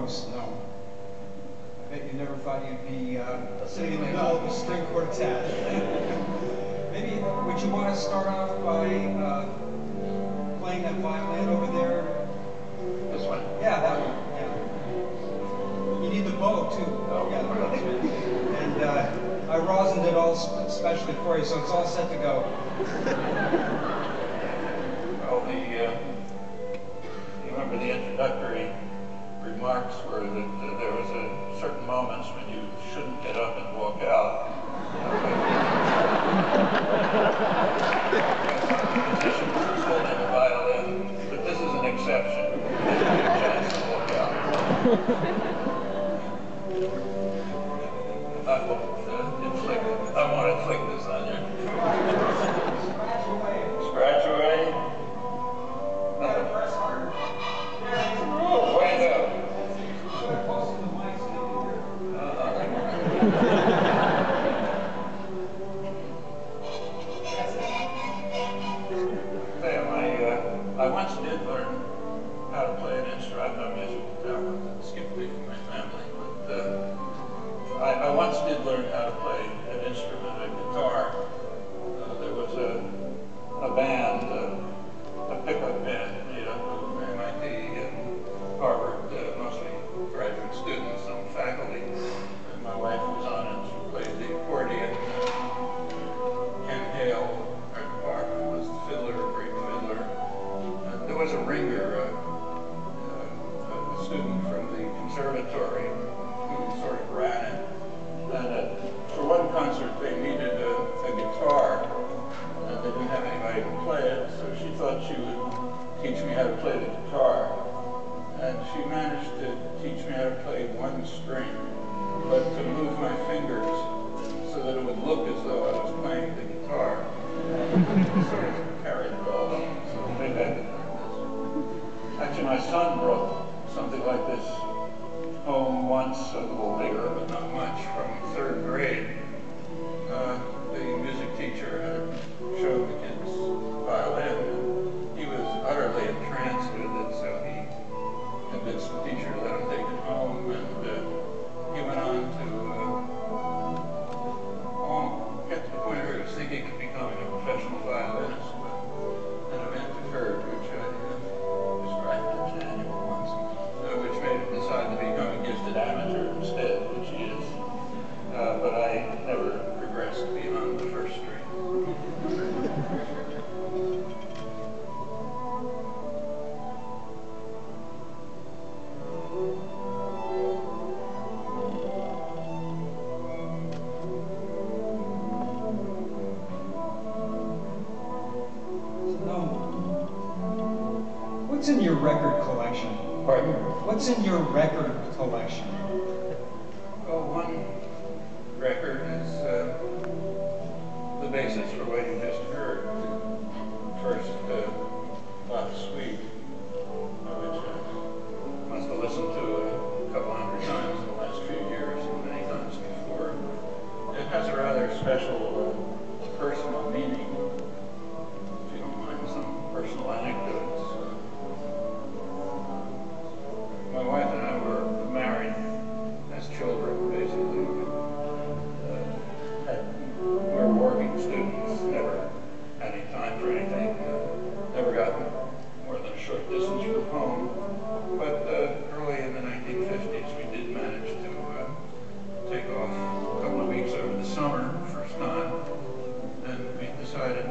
foremost, no. I bet you never thought you'd be sitting in the middle of a string quartet. Maybe, would you want to start off by playing that violin over there? This one? Yeah, that one. Yeah. You need the bow, too. Oh, yeah. And I rosined it all specially for you, so it's all set to go. Well, you remember the introductory remarks were that there was certain moments when you shouldn't get up and walk out. Musicians who's holding a violin, but this is an exception. You have a chance to walk out. I won't inflict this on you. Scratch away. Scratch away. Press harder. Oh, way down. Close to the mic so I once did learn how to play an instrument. I'm not a musical talent, skipped me from my family, but I once did learn how to play an instrument, a guitar. There was a band, a pickup band made up of MIT and Harvard, mostly graduate students, some faculty. And my wife was on it. She played the accordion. Ken Hale, Art Parkman, was the fiddler, a great fiddler. And there was a ringer, a student from the conservatory who sort of ran it. And for one concert, they needed a guitar, and they didn't have anybody to play it, so she thought she would teach me how to play the guitar. And she managed to teach me how to play one string, but to move my fingers so that it would look as though I was playing the guitar. And sort of carried it all on. So maybe I could learn this. Actually, my son brought something like this home once, a little bigger, but not much, from 3rd grade. The music teacher had showed the kids violin, and he was utterly entranced with it, so he convinced the teacher to let him take it home, and he went on to get to the point where he was thinking of becoming a professional violinist, but an event occurred, which I described to Daniel once, which made him decide to become a gifted amateur instead, which he is. But I never progressed beyond the 1st string. What's in your record collection? Pardon? What's in your record collection? Well, one record is the basis for what you just heard. First, Love Sweet, which I must have listened to a couple hundred times in the last few years and many times before. It has a rather special personal meaning, if you don't mind some personal anecdotes. My wife and I were married as children, basically. We were working students, never had any time for anything, never got more than a short distance from home. But early in the 1950s, we did manage to take off a couple of weeks over the summer, first time, and we decided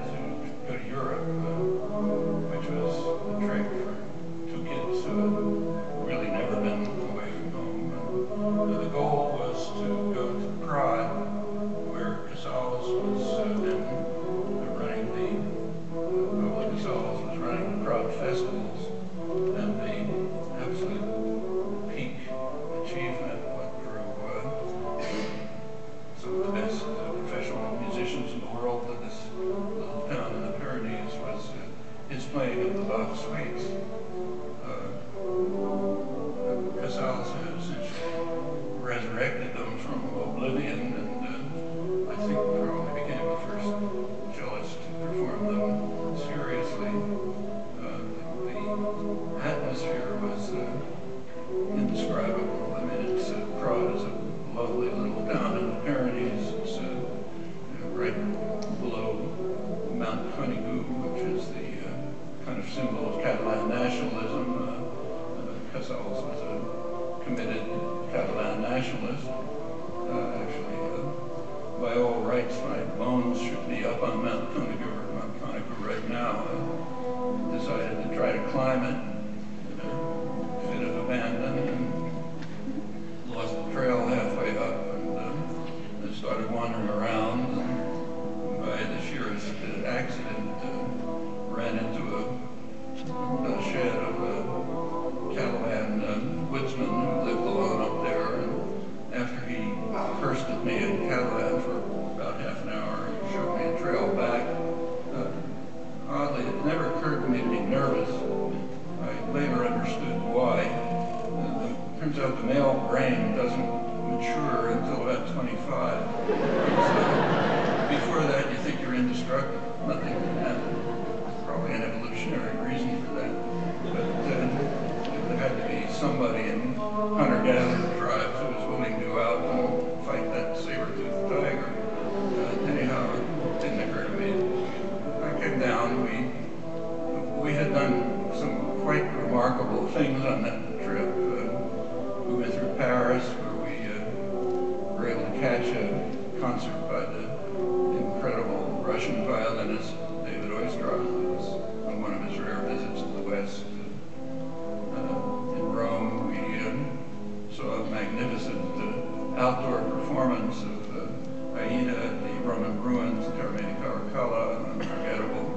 thinks my bones should be up on Mount Conagra right now. I decided to try to climb it in a fit of abandon and lost the trail halfway up, and I started wandering around, and by the sheerest accident ran into a shed of a Catalan woodsman who lived alone up there, and after he cursed at me in Catalan for about half an hour, he showed me a trail back. Oddly, it never occurred to me to be nervous. I later understood why. Turns out the male brain doesn't mature until about 25. So before that, you think you're indestructible. Nothing can happen. Probably an evolutionary reason for that. But there had to be somebody in hunter-gatherer tribes who was willing to go out and fight that saber-toothed tiger. Anyhow, it didn't occur to me. I came down. We had done some quite remarkable things on that trip. We went through Paris, where we were able to catch a concert by the incredible Russian violinist David Oistrakh, who was on one of his rare visits to the West. In Rome, we saw a magnificent outdoor performance of Aida at the Roman ruins, Termini Caracalla, unforgettable.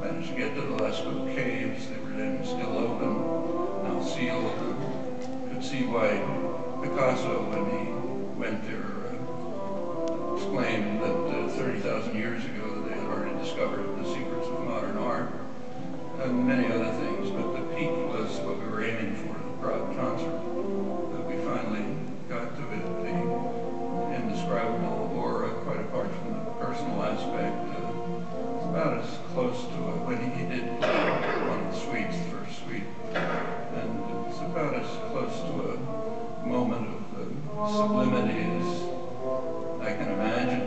Managed to get to the Lascaux caves. They were then still open, now sealed. Could see why Picasso, when he went there, exclaimed that 30,000 years ago they had already discovered the secrets of modern art, and many other things. But the peak was what we were aiming for, the Prague concert. We finally got to it, the indescribable aura, quite apart from the personal aspect. It's about as close to when he did one of the suites, the first suite, and it's about as close to a moment of sublimity as I can imagine.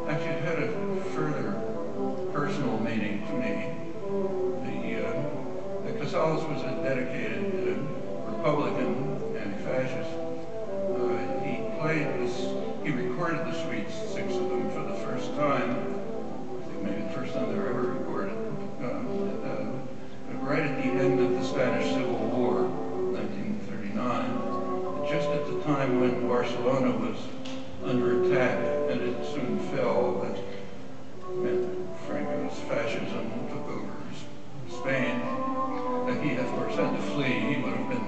Actually, it had a further personal meaning to me. The Casals was a dedicated Republican, anti-fascist. He recorded the suites, 6 of them, for the first time. I think maybe the first time they were ever recorded. Right at the end of the Spanish Civil War, 1939, just at the time when Barcelona was under attack, and it soon fell, that meant Franco's fascism took over Spain. He, of course, had to flee. He would have been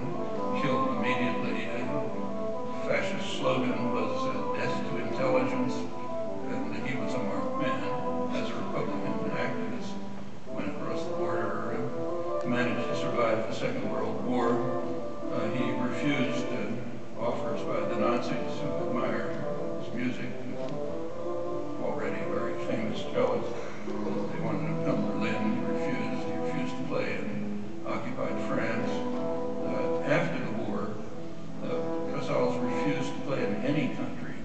killed immediately. The fascist slogan was death to intelligence, and he was a marked man. As a Republican activist, went across the border and managed to survive the Second World War. He refused offers by the Nazis, who admired his music, already a very famous cellist. They wanted him to come to Berlin. He refused. He refused to play in occupied France. After the war, Casals refused to play in any country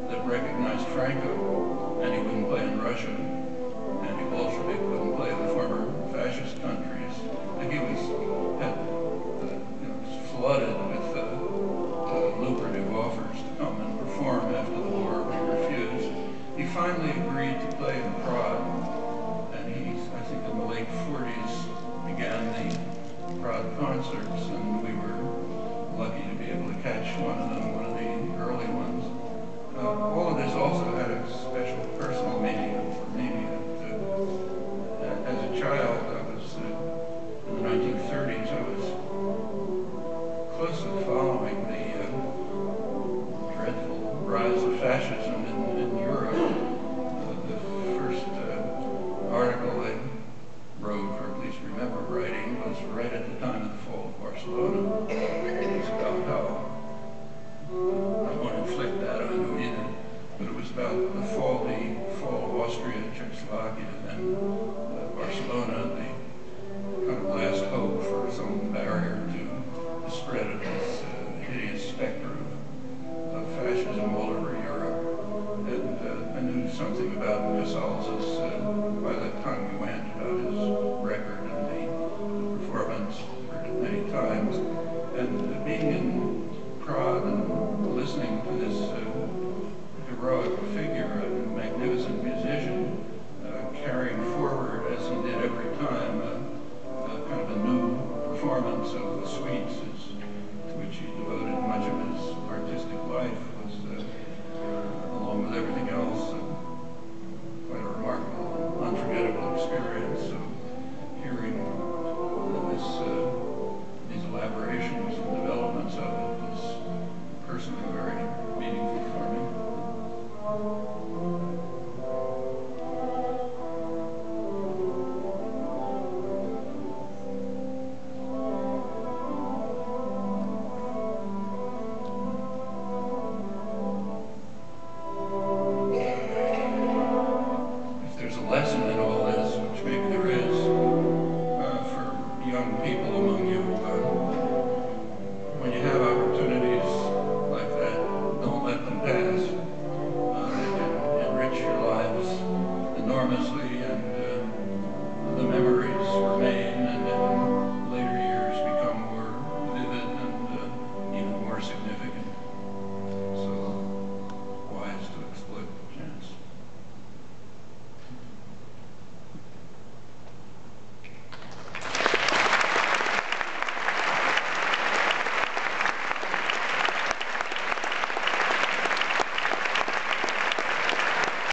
that recognized Franco, and he wouldn't play in Russia. Anti-Bolshevik wouldn't play in the former fascist countries. He was flooded with lucrative offers to come and perform after the war. He refused. He finally agreed to play in Prague, and he, I think in the late 40s, began the Prague concerts, and we were lucky to be able to catch one of them, one of the early ones. All of this also had a special personal meaning for me. As a child, I was, in the 1930s, I was closely following the dreadful rise of fascism in Europe. The first article I wrote, or at least remember writing, was right at the time of the fall of Barcelona. It was about how, I won't inflict that on you either, but it was about the fall of Austria, Czechoslovakia, and Barcelona, the kind of last hope for some barrier to the spread of this hideous specter of fascism all over Europe. And I knew something about Casals by the time we went, about his record and the performance, heard it many times. And being in Prague and listening to this heroic figure, a magnificent experience. So hearing these elaborations and developments of it was personally very meaningful for me. If there's a lesson in all this, which maybe there is, for young people among you, when you have opportunities like that, don't let them pass. They can enrich your lives enormously.